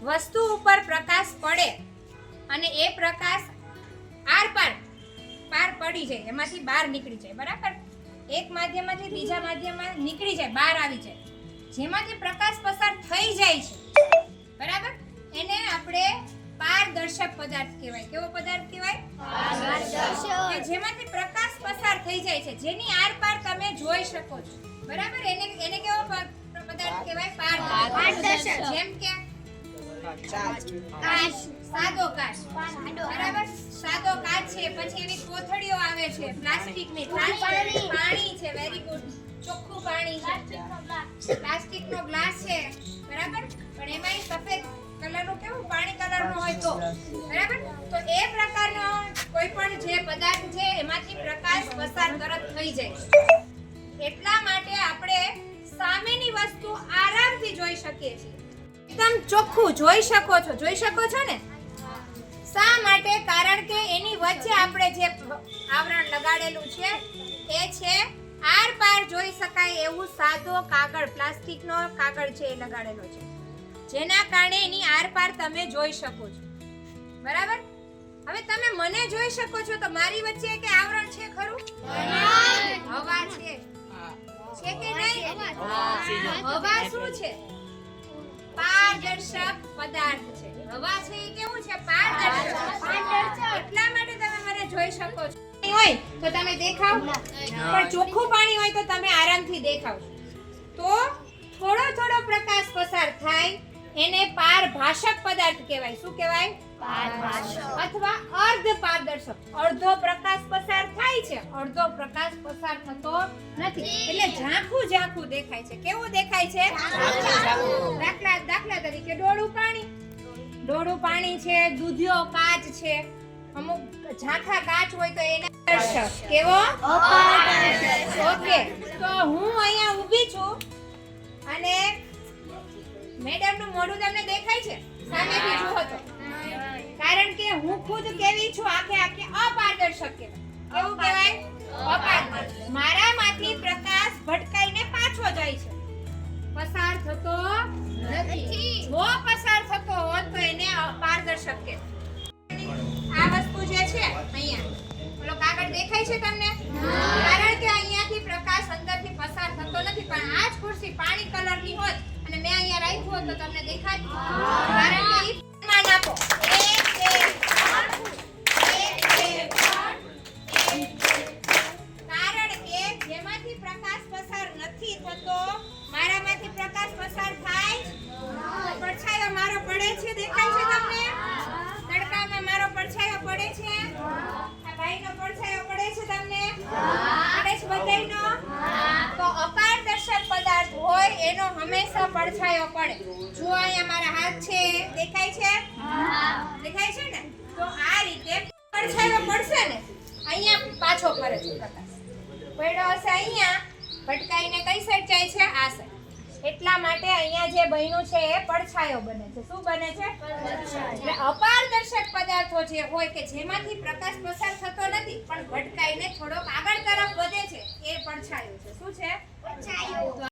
વસ્તુ ઉપર પ્રકાશ પડે અને એ પ્રકાશ આર પાર પડી જાય, એમાંથી બહાર નીકળી જાય, બરાબર? એક માધ્યમમાંથી બીજા માધ્યમમાં નીકળી જાય, બહાર આવી જાય, જેમાંથી પ્રકાશ પસાર થઈ જાય છે, બરાબર? એને આપણે પારદર્શક પદાર્થ કહેવાય. કેવો પદાર્થ કહેવાય? પારદર્શક. કે જેમાંથી પ્રકાશ પસાર થઈ જાય છે, જેની આરપાર તમે જોઈ શકો છો, બરાબર? એને કેવો પદાર્થ કહેવાય? પારદર્શક. જેમ કે કાચ, સાદો કાચ, બરાબર? સાદો કાચ છે, પછી એની કોથળીઓ આવે છે પ્લાસ્ટિકની, પાણી છે, વેરી ગુડ, ચોખ્ખું પાણી છે, પ્લાસ્ટિકનો ગ્લાસ છે, બરાબર? પણ એમાં સફેદ કલરનું કેવું પાણી કલરનું હોય તો, બરાબર? તો એ પ્રકારનો કોઈ પણ જે પદાર્થ છે એમાંથી પ્રકાશ પસાર તરત થઈ જાય. એટલા માટે આપણે સામેની વસ્તુ આરામથી જોઈ શકીએ છીએ, એકદમ ચોખ્ખું જોઈ શકો છો ને? શા માટે? કારણ કે એની વચ્ચે આપણે જે આવરણ લગાડેલું છે એ છે આર પાર જોઈ શકાય એવું સાદો કાગળ, પ્લાસ્ટિકનો કાગળ છે એ લગાડેલો છે, જેના કારણે એની આરપાર તમે જોઈ શકો છો, બરાબર? હવે તમે મને જોઈ શકો છો તો મારી વચ્ચે કે આવરણ છે ખરું? હવા છે કે નહીં? હવા શું છે? પારદર્શક પદાર્થ છે. હવા છે એ કેવું છે? પારદર્શક. એટલા માટે તમે મને જોઈ શકો છો. હોય તો તમે દેખાવ, પણ ચોખ્ખું પાણી હોય તો તમે આરામથી દેખાવ. તો થોડો પ્રકાશ પસાર થાય એને પારભાષક પદાર્થ કહેવાય. શું કહેવાય? પારભાષક. અથવા અર્ધ પારદર્શક. અડધો પ્રકાશ પસાર થાય છે, અડધો પ્રકાશ પસાર થતો નથી, એટલે ઝાંખું દેખાય છે. કેવું દેખાય છે? દાખલા તરીકે ડોળું પાણી છે, દૂધિયો કાચ છે, અમુક ઝાંખા કાચ હોય તો એને પારદર્શક. કેવો? અપારદર્શક. ઓકે, તો હું અહીંયા ઊભી છું અને મેડમનું મોઢું તમને દેખાય છે સામેથી જુઓ તો? કારણ કે હું ખુદ કેવી છું? આખે અપારદર્શક કહેવાય. કેવું કહેવાય? અપારદર્શક. મારામાંથી પ્રકાશ ભટકાઈને પાછો જાય છે, પસાર થતો નથી. જો પસાર થતો હોત તો એને અપારદર્શક કહેવાય. આ વસ્તુ જે છે અહીંયા ઓલો કાગળ દેખાય છે તમને? કારણ કે અહીંયાથી પ્રકાશ અંદરથી પસાર થતો નથી, પણ આ જ ખુરશી પાણી કલરની હોત અને મેં અહીંયા રાખ્યું હોત તો તમને દેખાત? કારણ કે ઈ માન આપો. 1 કારણ કે જેમાંથી પ્રકાશ પસાર નથી થતો, મારામાંથી પ્રકાશ પસાર થાય. પડછાયો મારો પડે છે, દેખાય છે તમને? તડકામાં મારો પડછાયો પડે છે. આ ભાઈનો પડછાયો પડે છે તમને? પડે છે બધાયનો? તો અપારદર્શક પદાર્થ હોય એનો હંમેશા પડછાયો પડે. જો અહીંયા મારા હાથ છે, દેખાય છે? દેખાય છે ને? તો આ રીતે પડછાયો પડશે ને, અહીંયા પાછો ફરે છે પ્રકાશ. પડ્યો હશે અહીંયા, ભટકાઈને કઈ સાઈડ જાય છે? આ સાઈડ. એટલા માટે અહીંયા જે બન્યું છે એ પડછાયો બને છે. શું બને છે? એટલે અપારદર્શક પદાર્થો જે હોય કે જેમાંથી પ્રકાશ પસાર થતો નથી પણ ભટકાઈને થોડોક આગળ તરફ વધે છે એ પડછાયો છે. શું છે? પડછાયો.